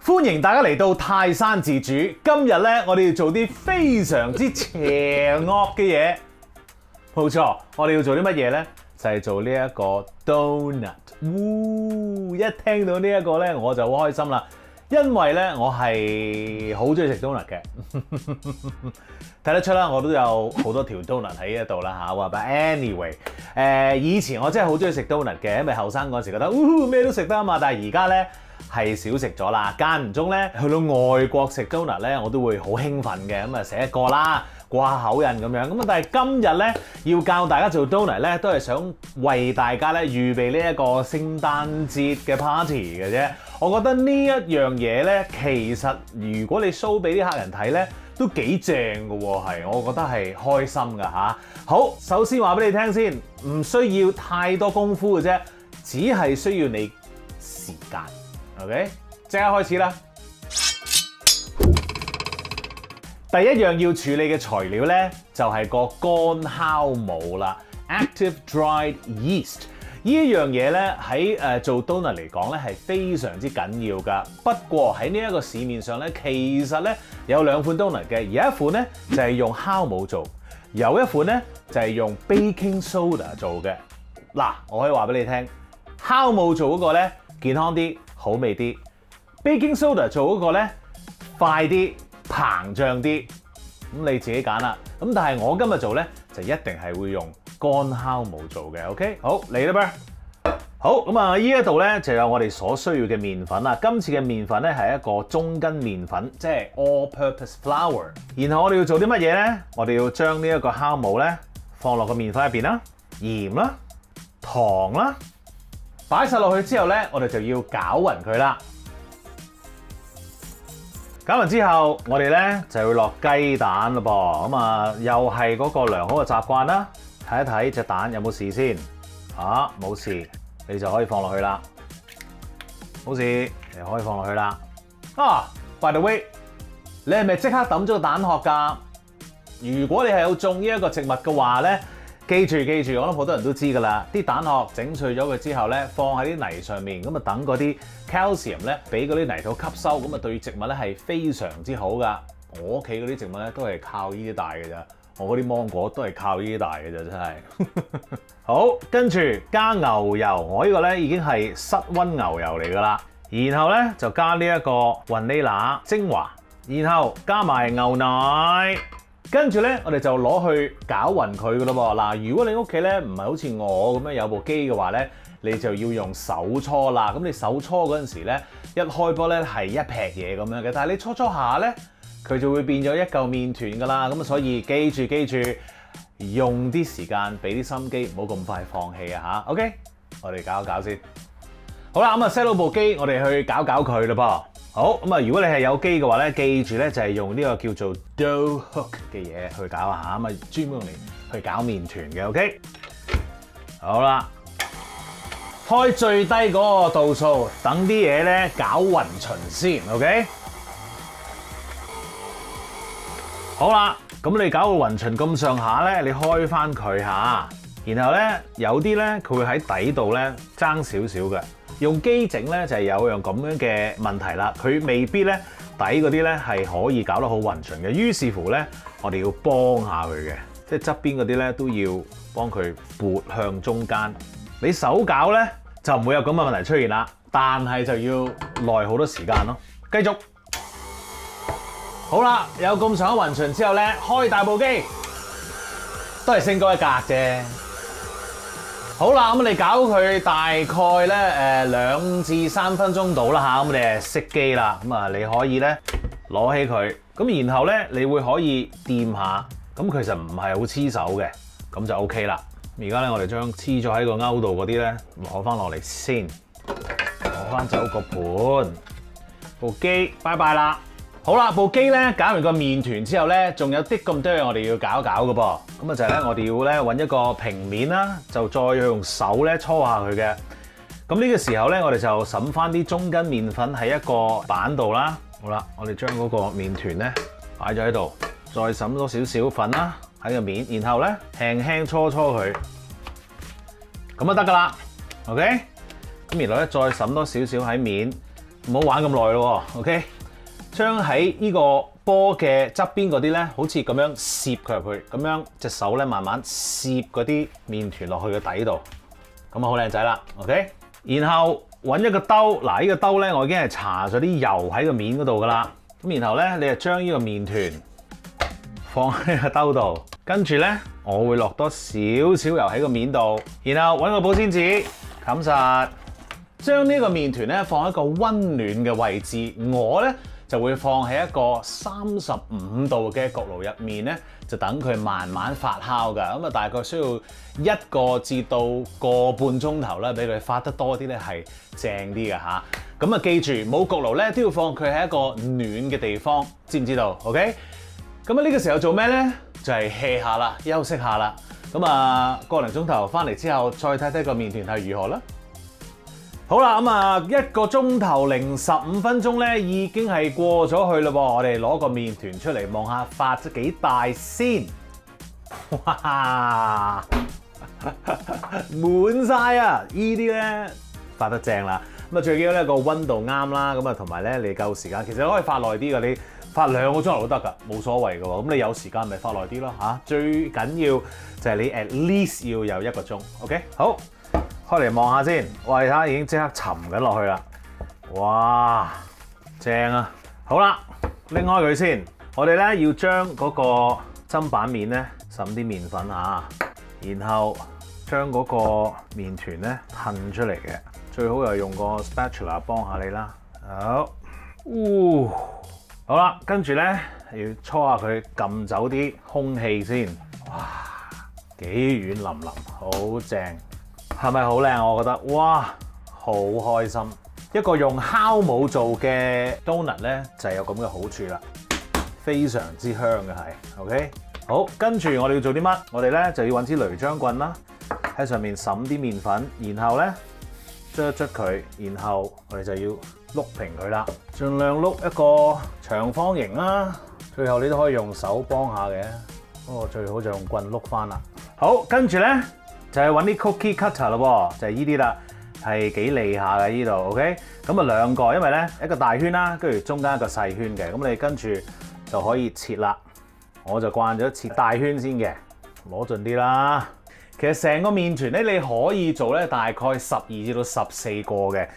歡迎大家嚟到泰山自主。今日咧，我哋要做啲非常之邪惡嘅嘢。冇錯，我哋要做啲乜嘢咧？就係做呢一個 donut。一聽到呢一個咧，我就好開心啦，因為咧我係好中意食 donut 嘅。睇得出啦，我都有好多條 donut 喺呢度啦嚇。話但 anyway， 以前我真係好中意食 donut 嘅，因為後生嗰時覺得咩都食得啊嘛。但係而家咧係少食咗啦，間唔中咧去到外國食 donut 咧，我都會好興奮嘅。咁啊食一個啦，過下口癮咁樣。咁啊但係今日咧要教大家做 donut 咧，都係想為大家咧預備呢一個聖誕節嘅 party 嘅啫。我覺得呢一樣嘢咧，其實如果你 show 俾啲客人睇咧，都幾正㗎喎，係，我覺得係開心㗎嚇。好，首先話俾你聽先，唔需要太多功夫嘅啫，只係需要你時間。OK， 即刻開始啦！第一樣要處理嘅材料咧，就係個乾酵母啦 ，active dried yeast。呢一樣嘢咧喺做 donut 嚟講咧係非常之緊要㗎。不過喺呢一個市面上咧，其實咧有兩款 donut 嘅，而有一款咧就係用酵母做，有一款咧就係用 baking soda 做嘅。嗱，我可以話俾你聽，酵母做嗰個咧健康啲，好味啲 ，baking soda 做嗰個咧快啲，膨脹啲。咁你自己揀啦。咁但係我今日做咧就一定係會用乾酵母做嘅。OK， 好嚟啦噃。好，咁啊，呢一度咧就有我哋所需要嘅麵粉啦。今次嘅麵粉咧係一個中筋麵粉，即係 all-purpose flour。然後我哋要做啲乜嘢咧？我哋要將呢一個酵母咧放落個麵粉入邊啦，鹽啦、糖啦，擺晒落去之後咧，我哋就要攪勻佢啦。攪完之後，我哋咧就會落雞蛋咯噃。咁啊，又係嗰個良好嘅習慣啦。睇一睇隻蛋有冇事先。冇事，你就可以放落去啦。冇事，你可以放落去啦。by the way， 你係咪即刻抌咗個蛋殼㗎？如果你係有種呢一個植物嘅話咧，記住，我諗好多人都知㗎啦。啲蛋殼整碎咗佢之後咧，放喺啲泥上面，咁啊等嗰啲 calcium 咧，俾嗰啲泥土吸收，咁啊對植物咧係非常之好㗎。我屋企嗰啲植物咧都係靠呢啲大嘅咋，我嗰啲芒果都係靠呢啲大嘅咋，真係。好，跟住加牛油，我呢個咧已經係室溫牛油嚟㗎啦。然後咧就加呢一個雲呢拿精華，然後加埋牛奶。跟住咧，我哋就攞去攪勻佢噶咯噃。嗱，如果你屋企咧唔係好似我咁樣有部機嘅話咧，你就要用手搓啦。咁你手搓嗰陣時咧，一開波咧係一劈嘢咁樣嘅，但係你搓下咧，佢就會變咗一嚿麵團噶啦。咁所以記住，用啲時間，俾啲心機，唔好咁快放棄啊嚇。OK， 我哋搞一搞先。好啦，咁啊 set 到部機，我哋去搞佢啦噃。好，咁啊，如果你係有機嘅話咧，記住咧就係用呢個叫做 dough hook 嘅嘢去搞下，咁啊專門用嚟去搞麵團嘅。OK， 好啦，開最低嗰個度數，等啲嘢咧攪勻勻先。OK， 好啦，咁你攪到勻勻咁上下咧，你開翻佢下，然後咧有啲咧佢會喺底度咧爭少少嘅。用機整咧就係有樣咁樣嘅問題啦，佢未必咧底嗰啲咧係可以搞得好勻勻嘅，於是乎咧我哋要幫下佢嘅，即係側邊嗰啲咧都要幫佢撥向中間。你手攪咧就唔會有咁嘅問題出現啦，但係就要耐好多時間咯。繼續，好啦，有咁上下勻勻之後咧，開大部機，都係升高一格啫。好啦，咁你搞佢大概咧2至3分鐘到啦嚇，咁你係熄機啦。咁啊，你可以咧攞起佢，咁然後咧你會可以掂下，咁其實唔係好黐手嘅，咁就 OK 啦。而家咧我哋將黐咗喺個勾度嗰啲咧攞翻落嚟先，攞翻走個盤，部機拜拜啦。好啦，部機咧搞完個麵團之後咧，仲有啲咁多嘢我哋要搞嘅噃。咁啊就係咧，我哋要咧揾一個平面啦，就再用手咧搓下佢嘅。咁呢個時候咧，我哋就揼翻啲中筋麵粉喺一個板度啦。好啦，我哋將嗰個麵團咧擺咗喺度，再揼多少少粉啦喺個面，然後咧輕輕搓佢，咁就得噶啦。OK，咁然後咧再揼多少少喺面。唔好玩咁耐咯喎 ，OK？ 將喺呢個波嘅側邊嗰啲咧，好似咁樣攝佢入去，咁樣隻手咧慢慢攝嗰啲麵團落去個底度，咁啊好靚仔啦 ，OK？ 然後揾一個兜，嗱呢個兜咧我已經係搽咗啲油喺個面嗰度噶啦，咁然後咧你就將呢個麵團放喺個兜度，跟住咧我會落多少少油喺個面度，然後揾個保鮮紙冚實，將呢個麵團咧放喺一個溫暖嘅位置，我咧就會放喺一個35度嘅焗爐入面咧，就等佢慢慢發酵㗎。咁啊，大概需要1個至到個半鐘頭啦，俾佢發得多啲咧係正啲嘅嚇。咁啊，記住冇焗爐咧都要放佢喺一個暖嘅地方，知唔知道 ？OK？ 咁啊，呢個時候做咩咧？就係 hea 下啦，休息下啦。咁啊，個零鐘頭翻嚟之後，再睇睇個麵團係如何啦。好啦，咁啊1個鐘頭零15分鐘咧，已經係過咗去嘞噃。我哋攞個麵團出嚟望下，發咗幾大先？哇，滿晒啊！依啲咧發得正啦。咁啊，最緊要咧個溫度啱啦。咁啊，同埋咧你夠時間，其實可以發耐啲嘅。你發2個鐘頭都得㗎，冇所謂嘅喎。咁你有時間咪發耐啲咯嚇。最緊要就係你 at least 要有1個鐘。OK， 好。開嚟望下先，哇！你睇下已經即刻沉緊落去啦，哇，正啊！好啦，拎開佢先，我哋咧要將嗰個砧板面咧滲啲麵粉嚇，然後將嗰個麵團咧褪出嚟嘅，最好又用個 spatula 幫下你啦。好，好啦，跟住咧要搓下佢，撳走啲空氣先，哇，幾軟腍腍，好正！係咪好靚？我覺得，哇，好開心！一個用酵母做嘅 donut 咧，就係有咁嘅好處啦，非常之香嘅係 ，OK？ 好，跟住我哋要做啲乜？我哋咧就要揾支雷漿棍啦，喺上面揼啲麵粉，然後咧捽一捽佢，然後我哋就要碌平佢啦，盡量碌一個長方形啦。最後你都可以用手幫下嘅，不過最好就用棍碌翻啦。好，跟住咧。就係揾啲 cookie cutter 咯喎，就係呢啲啦，係幾利下嘅呢度 ，OK？ 咁啊2個，因為咧一個大圈啦，跟住中間一個細圈嘅，咁你跟住就可以切啦。我就慣咗切大圈先嘅，攞盡啲啦。其實成個麵團咧，你可以做咧大概12至到14個嘅。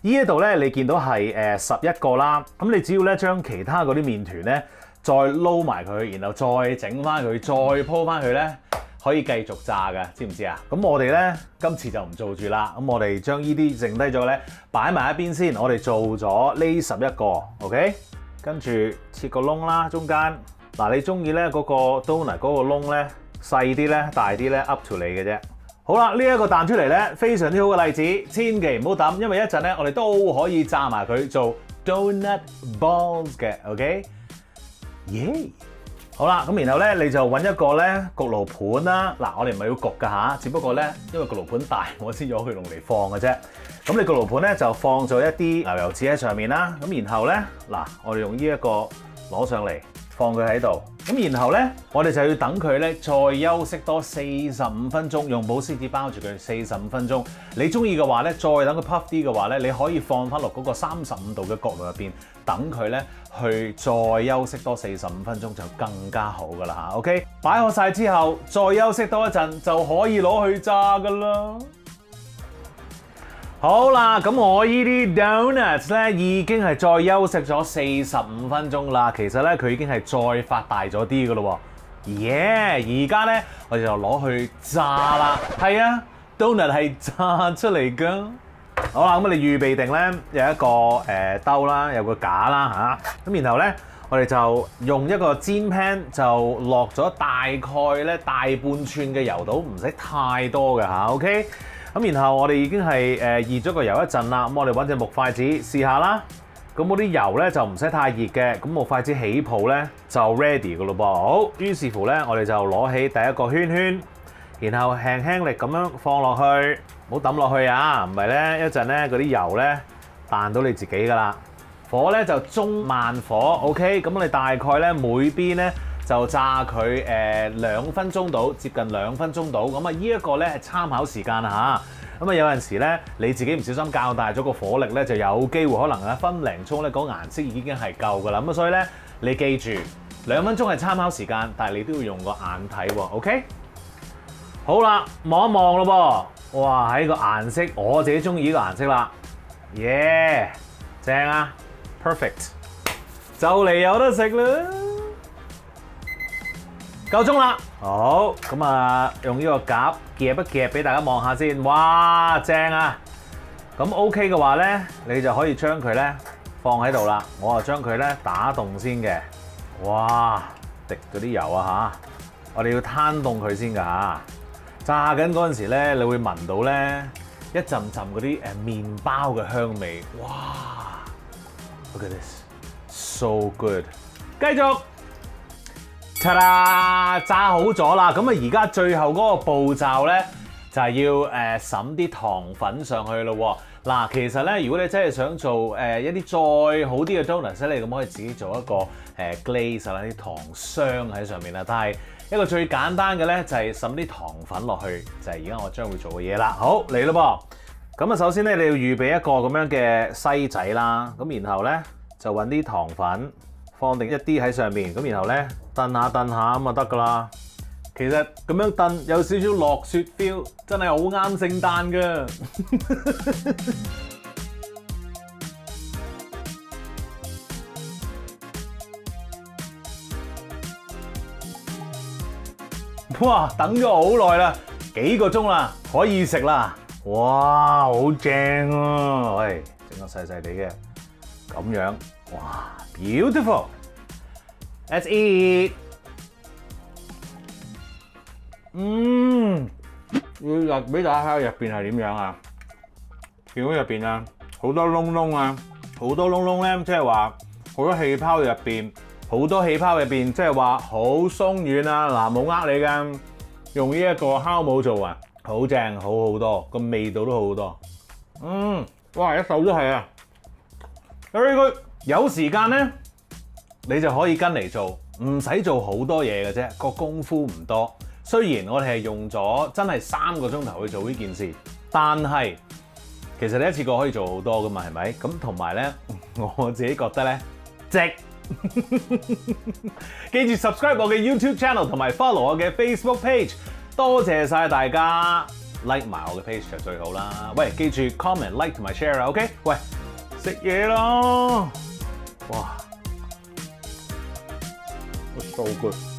呢一度咧，你見到係11個啦。咁你只要咧將其他嗰啲麵團咧再撈埋佢，然後再整翻佢，再鋪翻佢咧。可以繼續炸嘅，知唔知啊？咁我哋咧今次就唔做住啦。咁我哋將呢啲剩低咗咧擺埋一邊先。我哋做咗呢11個 ，OK？ 跟住切個窿啦，中間嗱，你中意咧嗰個 donut 嗰個窿咧細啲咧大啲咧 up to 你嘅啫。好啦，呢一個彈出嚟咧非常之好嘅例子，千祈唔好抌，因為一陣咧我哋都可以炸埋佢做 donut balls 嘅 ，OK？ 耶！好啦，咁然後咧你就揾一個咧焗爐盤啦。嗱，我哋唔係要焗㗎吓，只不過咧因為焗爐盤大，我先攞佢用嚟放嘅啫。咁你焗爐盤咧就放咗一啲牛油紙喺上面啦。咁然後咧嗱，我哋用呢一個攞上嚟放佢喺度。咁然後咧我哋就要等佢咧再休息多45分鐘，用保鮮紙包住佢45分鐘。你中意嘅話咧，再等佢 puff 啲嘅話咧，你可以放翻落嗰個35度嘅焗爐入邊，等佢咧去再休息多45分鐘就更加好噶啦嚇。OK， 擺好晒之後，再休息多一陣就可以攞去炸噶啦。好啦，咁我呢啲 donuts 咧已經係再休息咗45分鐘啦。其實咧佢已經係再發大咗啲噶咯喎。耶！而家咧我哋就攞去炸啦。係啊 ，donut 係炸出嚟噶。好啦，咁我哋預備定咧有一個兜啦，有個架啦嚇。咁然後咧我哋就用一個煎 pan 就落咗大概咧大半寸嘅油度，唔使太多嘅嚇。OK。咁然後我哋已經係熱咗個油一陣啦，咁我哋揾隻木筷子試下啦。咁嗰啲油咧就唔使太熱嘅，咁木筷子起泡咧就 ready 嘅咯噃。好，於是乎咧我哋就攞起第一個圈圈，然後輕輕力咁樣放落去，唔好抌落去啊，唔係咧一陣咧嗰啲油咧彈到你自己噶啦。火咧就中慢火 ，OK。咁我哋大概咧每邊咧就炸佢2分鐘到，接近2分鐘到。咁啊呢一個咧係參考時間嚇。咁啊有陣時咧你自己唔小心較大咗個火力咧，就有機會可能1分零鐘咧嗰顏色已經係夠㗎啦。咁啊所以咧你記住2分鐘係參考時間，但係你都要用個眼睇喎。OK？ 好啦，望一望咯噃，哇！喺個顏色我自己中意呢個顏色啦，耶！正啊 ，perfect， 就嚟有得食啦，夠鐘啦。好，咁啊，用呢個夾夾一夾俾大家望下先。哇，正啊！咁 OK 嘅話咧，你就可以將佢咧放喺度啦。我就將佢咧打凍先嘅。哇，滴嗰啲油啊嚇！我哋要攤凍佢先㗎嚇。炸緊嗰陣時咧，你會聞到咧一陣陣嗰啲麵包嘅香味。哇 ！Look at this，so good。繼續。Ta-da！ 炸好咗啦，咁啊而家最後嗰個步驟咧就係要揼啲糖粉上去咯喎。嗱，其實咧如果你真係想做一啲再好啲嘅 donuts 咧，你咁可以自己做一個glaze 啦，啲糖霜喺上面啦。但係一個最簡單嘅咧就係揼啲糖粉落去，就係而家我將會做嘅嘢啦。好，嚟咯噃。咁啊首先咧你要預備一個咁樣嘅篩仔啦，咁然後咧就揾啲糖粉。放定一啲喺上面，咁然後咧燉下咁就得噶啦。其實咁樣燉有少少落雪 feel， 真係好啱聖誕噶。哇！等咗好耐啦，幾個鐘啦，可以食啦。哇！好正啊！喂，整個細細地嘅咁樣，哇！ Beautiful. Let's eat. 要俾大家睇下入邊係點樣啊？見到入邊啊，好多窿窿啊，好多窿窿咧，即係話好多氣泡入邊，好多氣泡入邊，即係話好鬆軟啊！嗱，冇呃你㗎，用呢一個酵母做啊，好正，好好多，個味道都好好多。哇，一手都係啊 ，very good。有時間咧，你就可以跟嚟做，唔使做好多嘢嘅啫，個功夫唔多。雖然我哋係用咗真係3個鐘頭去做呢件事，但係其實你一次過可以做好多噶嘛，係咪？咁同埋咧，我自己覺得咧，值。記住 subscribe 我嘅 YouTube channel 同埋 follow 我嘅 Facebook page。多謝晒大家 like 埋我嘅 page 就最好啦。喂，記住 comment、like 同埋 share 啊 ，OK？ 喂，食嘢咯！哇，so good。